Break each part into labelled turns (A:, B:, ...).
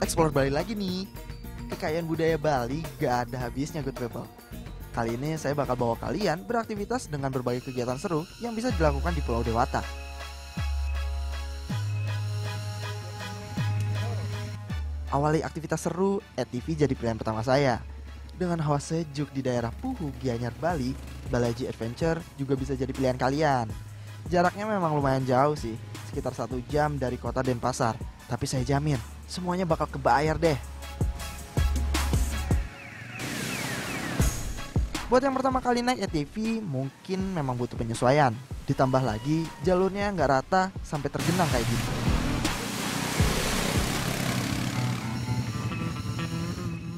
A: Explore Bali lagi nih. Kekayaan budaya Bali gak ada habisnya good people. Kali ini saya bakal bawa kalian beraktivitas dengan berbagai kegiatan seru yang bisa dilakukan di Pulau Dewata. Awali aktivitas seru, ATV jadi pilihan pertama saya. Dengan hawa sejuk di daerah Puhu, Gianyar, Bali, Balaji Adventure juga bisa jadi pilihan kalian. Jaraknya memang lumayan jauh sih, sekitar 1 jam dari kota Denpasar. Tapi saya jamin, semuanya bakal kebayar deh. Buat yang pertama kali naik ATV, mungkin memang butuh penyesuaian. Ditambah lagi, jalurnya nggak rata sampai tergenang kayak gitu.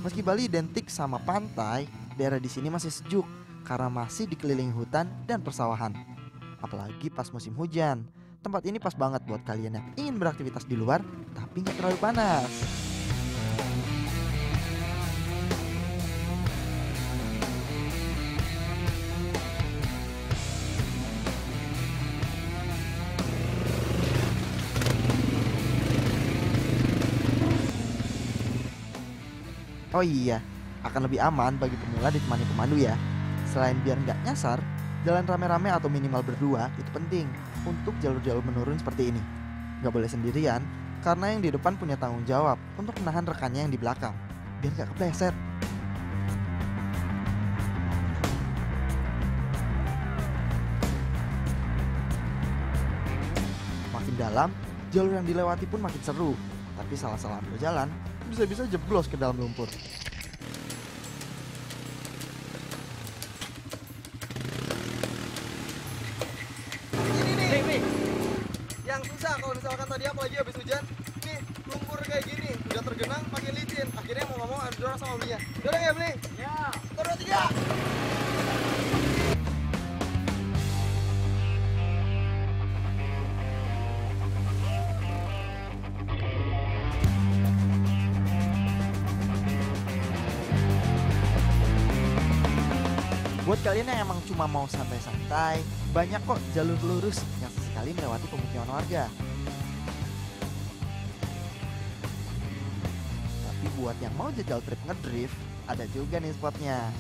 A: Meski Bali identik sama pantai, daerah di sini masih sejuk karena masih dikelilingi hutan dan persawahan. Apalagi pas musim hujan, tempat ini pas banget buat kalian yang ingin beraktivitas di luar tapi nggak terlalu panas. Oh iya, akan lebih aman bagi pemula ditemani pemandu ya. Selain biar nggak nyasar, jalan rame-rame atau minimal berdua itu penting untuk jalur-jalur menurun seperti ini. Nggak boleh sendirian, karena yang di depan punya tanggung jawab untuk menahan rekannya yang di belakang, biar nggak kepleset. Makin dalam, jalur yang dilewati pun makin seru, tapi salah-salah ambil jalan, bisa-bisa jeblos ke dalam lumpur.
B: Ini nih, yang susah kalau misalkan tadi apalagi habis hujan, nih lumpur kayak gini, udah tergenang makin licin. Akhirnya mau ngomong ada dorong sama Belinya. Dorong ya Beli? Ya. 1, 2, 3.
A: Buat kalian yang emang cuma mau santai-santai, banyak kok jalur lurus yang sesekali melewati pemukiman warga. Tapi buat yang mau jajal trip ngedrift, ada juga nih spotnya.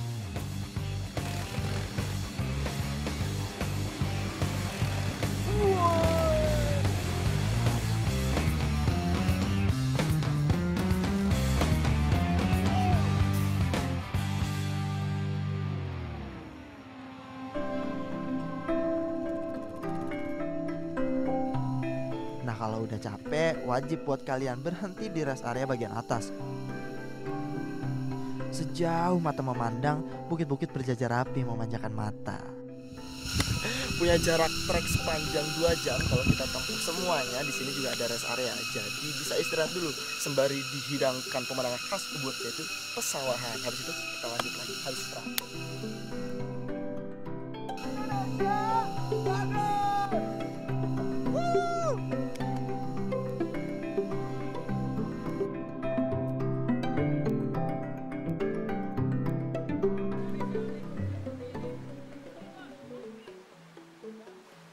A: Nah kalau udah capek, wajib buat kalian berhenti di rest area bagian atas. Sejauh mata memandang, bukit-bukit berjajar rapi memanjakan mata.
B: Punya jarak trek sepanjang 2 jam kalau kita tempuh semuanya. Di sini juga ada rest area, jadi bisa istirahat dulu sembari dihidangkan pemandangan khas Ubud, yaitu pesawahan. Habis itu kita lanjut lagi, harus istirahat.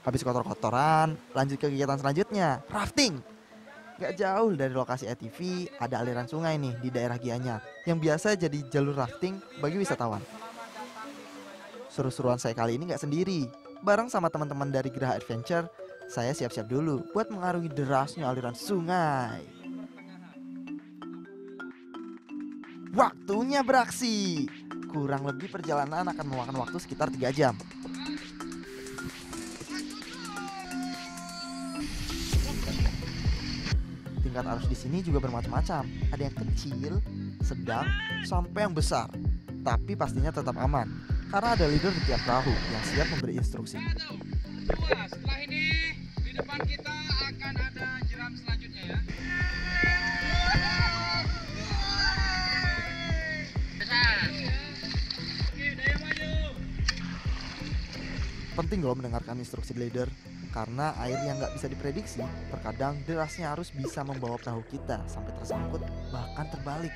A: Habis kotor-kotoran, lanjut ke kegiatan selanjutnya, rafting. Gak jauh dari lokasi ATV, ada aliran sungai nih di daerah Gianyar, yang biasa jadi jalur rafting bagi wisatawan. Seru-seruan saya kali ini gak sendiri. Bareng sama teman-teman dari Geraha Adventure, saya siap-siap dulu buat mengarungi derasnya aliran sungai. Waktunya beraksi. Kurang lebih perjalanan akan memakan waktu sekitar 3 jam. Tingkat arus di sini juga bermacam-macam. Ada yang kecil, sedang, sampai yang besar. Tapi pastinya tetap aman, karena ada leader di tiap perahu yang siap memberi instruksi.
C: Setelah ini di depan kita akan ada jeram selanjutnya ya.
A: Penting loh mendengarkan instruksi leader, karena air yang nggak bisa diprediksi, terkadang derasnya arus bisa membawa perahu kita sampai tersangkut, bahkan terbalik.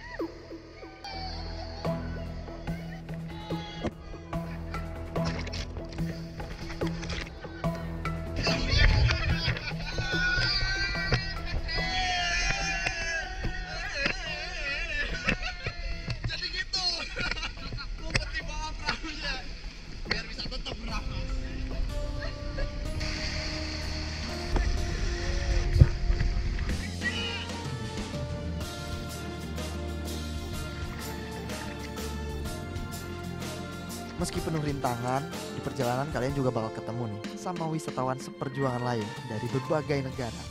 A: Meski penuh rintangan, di perjalanan kalian juga bakal ketemu nih sama wisatawan seperjuangan lain dari berbagai negara.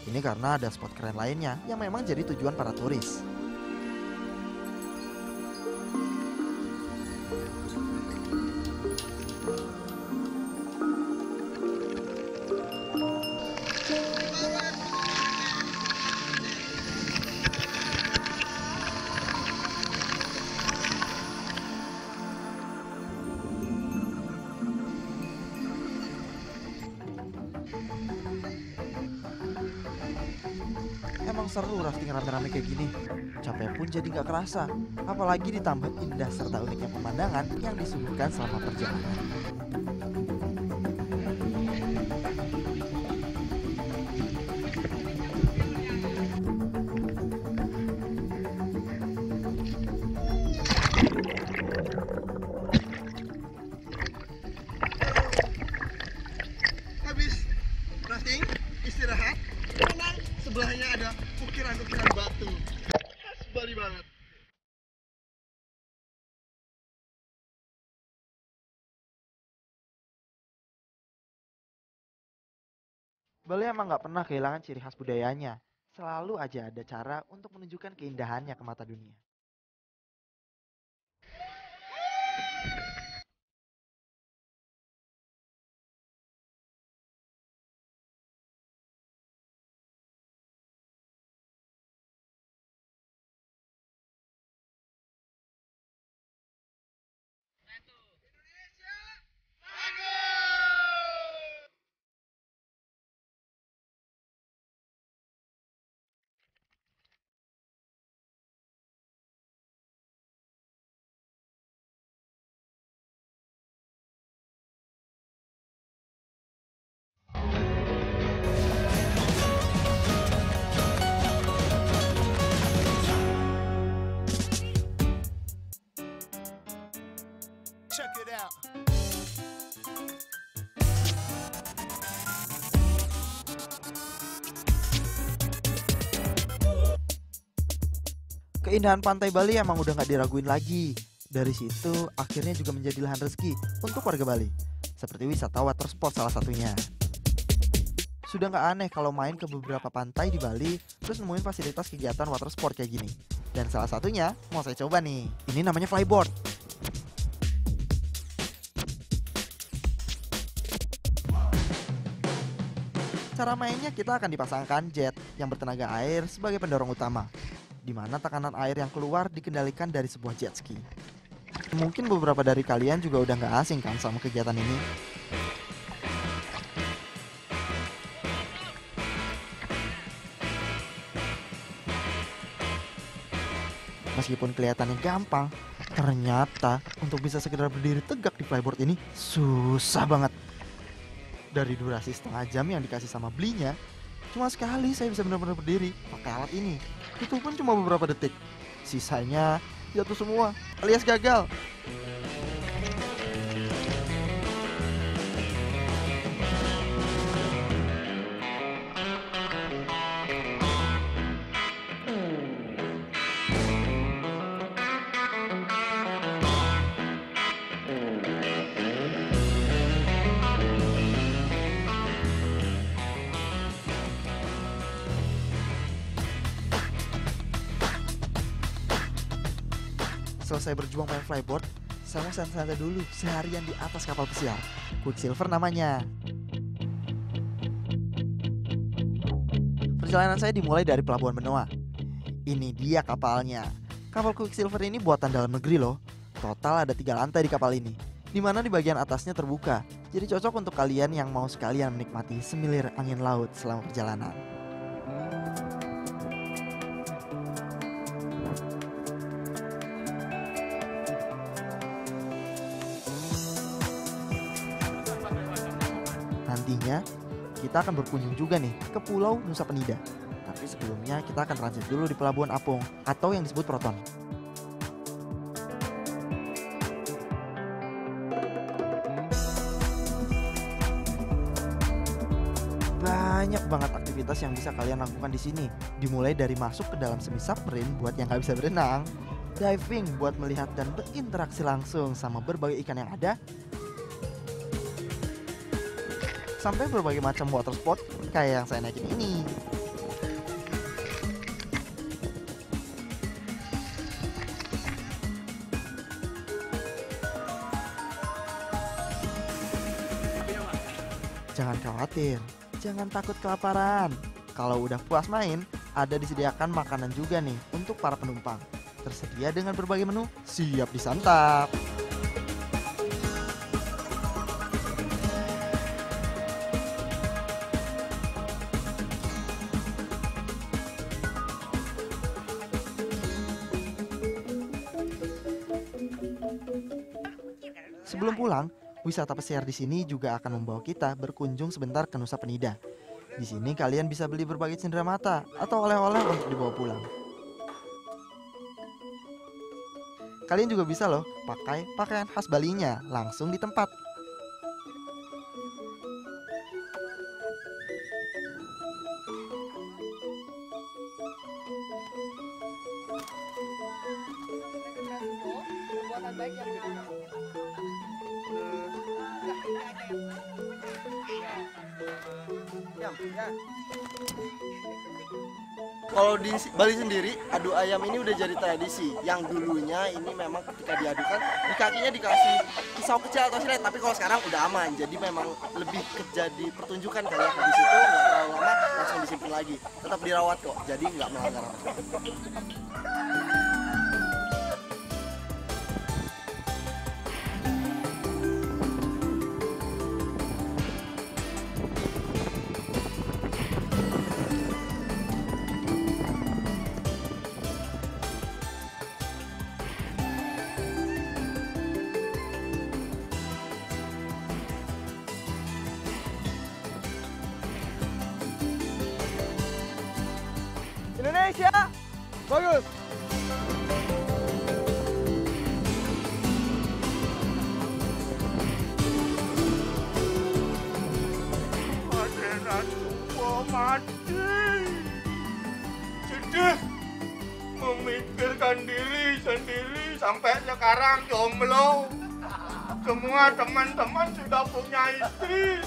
A: Ini karena ada spot keren lainnya yang memang jadi tujuan para turis. Emang seru rafting rame-rame kayak gini. Capek pun jadi gak kerasa. Apalagi ditambah indah serta uniknya pemandangan yang disuguhkan selama perjalanan.
B: Habis rafting, istirahat, tenang, sebelahnya ada ukiran-ukiran batu. Khas Bali banget.
A: Bali emang gak pernah kehilangan ciri khas budayanya. Selalu aja ada cara untuk menunjukkan keindahannya ke mata dunia.
B: Check it out.
A: Keindahan pantai Bali emang udah gak diraguin lagi. Dari situ akhirnya juga menjadi lahan rezeki untuk warga Bali. Seperti wisata water sport salah satunya. Sudah gak aneh kalau main ke beberapa pantai di Bali terus nemuin fasilitas kegiatan water sport kayak gini. Dan salah satunya mau saya coba nih. Ini namanya flyboard. Cara mainnya kita akan dipasangkan jet yang bertenaga air sebagai pendorong utama, di mana tekanan air yang keluar dikendalikan dari sebuah jet ski. Mungkin beberapa dari kalian juga udah nggak asing kan sama kegiatan ini. Meskipun kelihatannya gampang, ternyata untuk bisa sekedar berdiri tegak di flyboard ini susah banget. Dari durasi setengah jam yang dikasih sama belinya, cuma sekali saya bisa benar-benar berdiri pakai alat ini. Itu pun cuma beberapa detik. Sisanya jatuh semua alias gagal. Selesai berjuang main flyboard, saya mau santai-santai dulu seharian di atas kapal pesiar. Quicksilver namanya. Perjalanan saya dimulai dari Pelabuhan Benoa. Ini dia kapalnya. Kapal Quicksilver ini buatan dalam negeri loh. Total ada 3 lantai di kapal ini, di mana di bagian atasnya terbuka. Jadi cocok untuk kalian yang mau sekalian menikmati semilir angin laut selama perjalanan. Nantinya kita akan berkunjung juga nih ke Pulau Nusa Penida. Tapi sebelumnya kita akan transit dulu di Pelabuhan Apung atau yang disebut Proton. Banyak banget aktivitas yang bisa kalian lakukan di sini. Dimulai dari masuk ke dalam semi submarine buat yang nggak bisa berenang, diving buat melihat dan berinteraksi langsung sama berbagai ikan yang ada, sampai berbagai macam water sport kayak yang saya naikin ini. Jangan khawatir, jangan takut kelaparan. Kalau udah puas main, ada disediakan makanan juga nih untuk para penumpang. Tersedia dengan berbagai menu, siap disantap. Sebelum pulang, wisata pesiar di sini juga akan membawa kita berkunjung sebentar ke Nusa Penida. Di sini kalian bisa beli berbagai cenderamata atau oleh-oleh untuk dibawa pulang. Kalian juga bisa loh pakai pakaian khas Balinya langsung di tempat.
B: Kalau di Bali sendiri, adu ayam ini udah jadi tradisi. Yang dulunya ini memang ketika diadukan, di kakinya dikasih pisau kecil atau silet. Tapi kalau sekarang udah aman, jadi memang lebih jadi pertunjukan kali ya. Habis itu nggak terlalu lama, langsung disimpan lagi. Tetap dirawat kok, jadi nggak melanggar apa.
A: Indonesia, bagus.
D: Adenan tua mati. Sedih memikirkan diri sendiri sampai sekarang jomblo. Semua teman-teman sudah punya istri.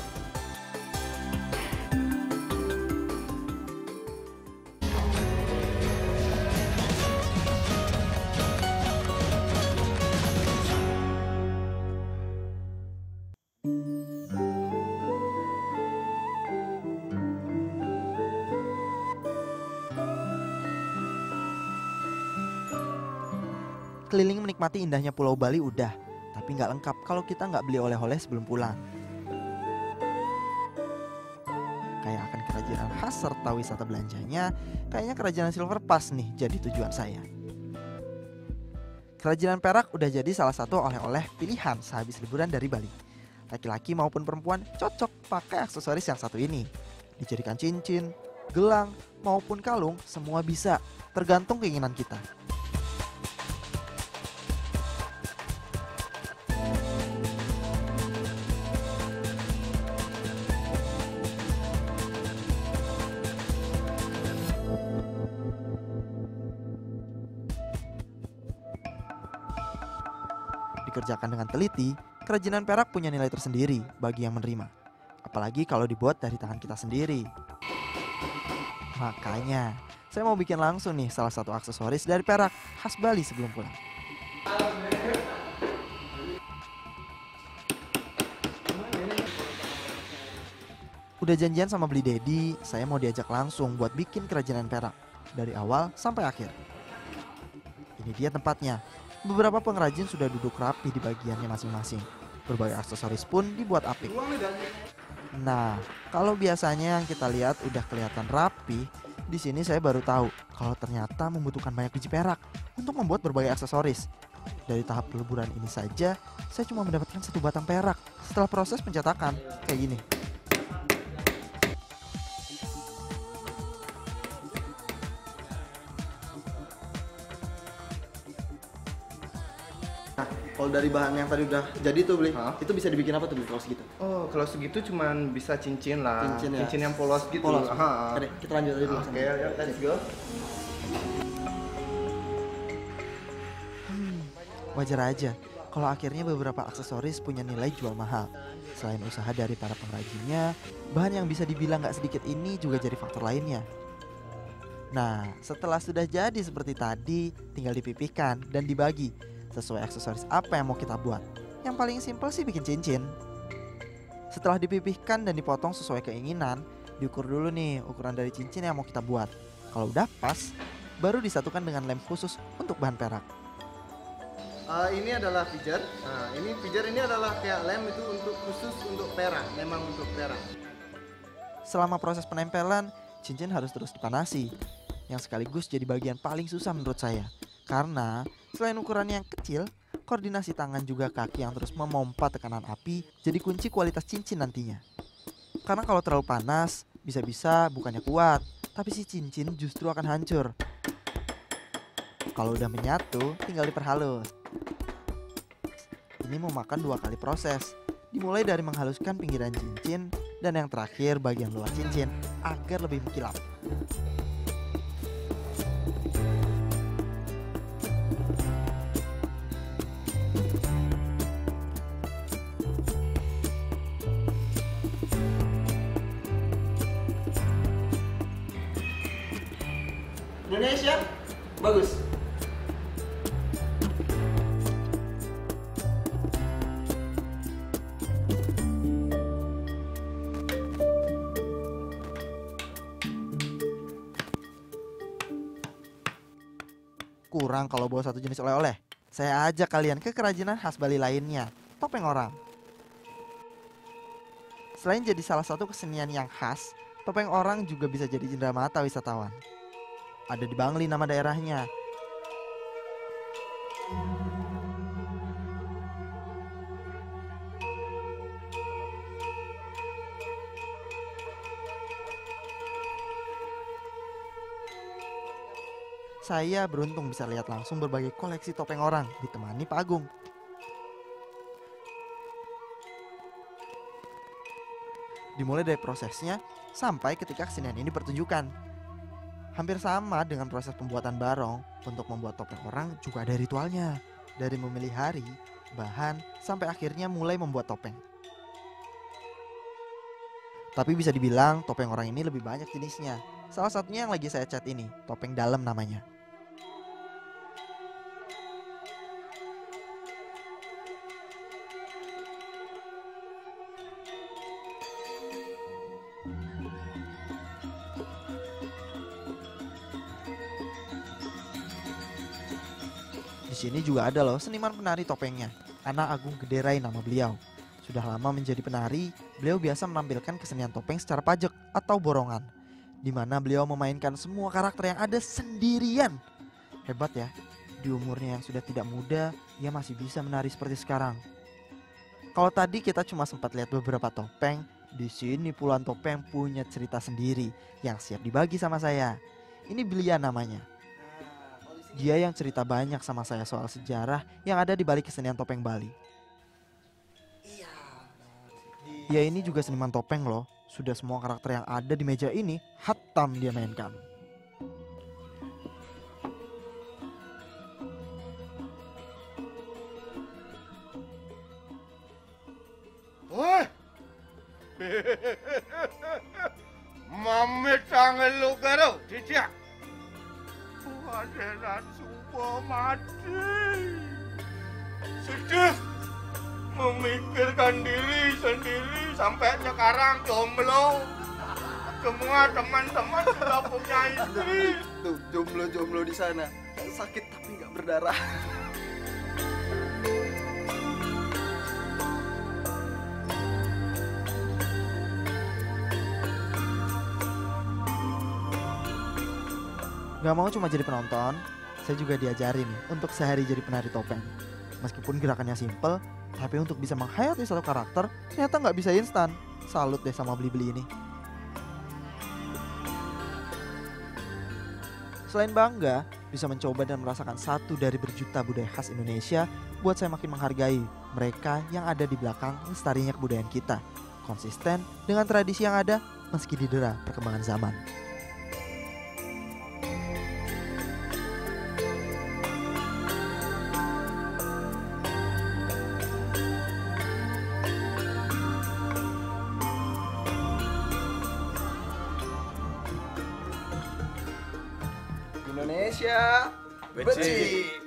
A: Keliling menikmati indahnya Pulau Bali udah, tapi nggak lengkap kalau kita nggak beli oleh-oleh sebelum pulang. Kayak akan kerajinan khas serta wisata belanjanya, kayaknya kerajinan Silver Pass nih jadi tujuan saya. Kerajinan perak udah jadi salah satu oleh-oleh pilihan sehabis liburan dari Bali. Laki-laki maupun perempuan cocok pakai aksesoris yang satu ini. Dijadikan cincin, gelang, maupun kalung, semua bisa, tergantung keinginan kita. Dikerjakan dengan teliti, kerajinan perak punya nilai tersendiri bagi yang menerima. Apalagi kalau dibuat dari tangan kita sendiri. Makanya, saya mau bikin langsung nih salah satu aksesoris dari perak khas Bali sebelum pulang. Udah janjian sama beli Dedi, saya mau diajak langsung buat bikin kerajinan perak dari awal sampai akhir. Ini dia tempatnya. Beberapa pengrajin sudah duduk rapi di bagiannya masing-masing. Berbagai aksesoris pun dibuat apik. Nah, kalau biasanya yang kita lihat udah kelihatan rapi, di sini saya baru tahu kalau ternyata membutuhkan banyak biji perak untuk membuat berbagai aksesoris. Dari tahap peleburan ini saja, saya cuma mendapatkan 1 batang perak setelah proses pencetakan kayak gini.
B: Kalau dari bahan yang tadi udah jadi tuh beli, itu bisa dibikin apa tuh beli kalau segitu?
D: Oh, kalau segitu cuman bisa cincin lah.
B: Cincin ya?
D: Cincin yang polos gitu.
B: Polos.
D: Ha.
B: Oke, kita lanjut aja dulu.
D: Oke, let's go.
A: Wajar aja kalau akhirnya beberapa aksesoris punya nilai jual mahal. Selain usaha dari para pengrajinnya, bahan yang bisa dibilang gak sedikit ini juga jadi faktor lainnya. Nah, setelah sudah jadi seperti tadi, tinggal dipipihkan dan dibagi sesuai aksesoris apa yang mau kita buat. Yang paling simpel sih bikin cincin. Setelah dipipihkan dan dipotong sesuai keinginan, diukur dulu nih ukuran dari cincin yang mau kita buat. Kalau udah pas, baru disatukan dengan lem khusus untuk bahan perak.
D: Ini adalah pijar. Nah, ini pijar ini adalah kayak lem itu untuk khusus untuk perak, memang untuk perak.
A: Selama proses penempelan, cincin harus terus dipanasi, yang sekaligus jadi bagian paling susah menurut saya. Karena selain ukurannya yang kecil, koordinasi tangan juga kaki yang terus memompa tekanan api jadi kunci kualitas cincin nantinya. Karena kalau terlalu panas, bisa-bisa bukannya kuat, tapi si cincin justru akan hancur. Kalau udah menyatu, tinggal diperhalus. Ini memakan 2 kali proses. Dimulai dari menghaluskan pinggiran cincin dan yang terakhir bagian luar cincin agar lebih mengkilap.
B: Indonesia bagus.
A: Kurang kalau bawa satu jenis oleh-oleh. Saya ajak kalian ke kerajinan khas Bali lainnya, topeng orang. Selain jadi salah satu kesenian yang khas, topeng orang juga bisa jadi cenderamata wisatawan. Ada di Bangli nama daerahnya. Saya beruntung bisa lihat langsung berbagai koleksi topeng orang ditemani Pak Agung. Dimulai dari prosesnya sampai ketika kesenian ini dipertunjukkan. Hampir sama dengan proses pembuatan barong, untuk membuat topeng orang juga ada ritualnya. Dari memilih hari, bahan, sampai akhirnya mulai membuat topeng. Tapi bisa dibilang topeng orang ini lebih banyak jenisnya. Salah satunya yang lagi saya cat ini, topeng dalam namanya. Di sini juga ada loh seniman penari topengnya, Ana Agung Gederai nama beliau. Sudah lama menjadi penari, beliau biasa menampilkan kesenian topeng secara pajak atau borongan, di mana beliau memainkan semua karakter yang ada sendirian. Hebat ya, di umurnya yang sudah tidak muda, ia masih bisa menari seperti sekarang. Kalau tadi kita cuma sempat lihat beberapa topeng, di sini puluhan topeng punya cerita sendiri yang siap dibagi sama saya. Ini Belia namanya. Dia yang cerita banyak sama saya soal sejarah yang ada di balik kesenian topeng Bali. Dia ini juga seniman topeng loh. Sudah semua karakter yang ada di meja ini hatam dia mainkan.
D: Woi. Mami tangan lu garo, cicak. Aderan semua mati. Sedih memikirkan diri sendiri sampai sekarang jomblo. Semua teman-teman sudah punya istri.
B: Tuh, jomblo-jomblo di sana. Sakit tapi nggak berdarah.
A: Gak mau cuma jadi penonton, saya juga diajarin untuk sehari jadi penari topeng. Meskipun gerakannya simple, tapi untuk bisa menghayati satu karakter ternyata gak bisa instan. Salut deh sama beli-beli ini. Selain bangga bisa mencoba dan merasakan satu dari berjuta budaya khas Indonesia, buat saya makin menghargai mereka yang ada di belakang lestarinya kebudayaan kita. Konsisten dengan tradisi yang ada meski didera perkembangan zaman.
B: Indonesia becik.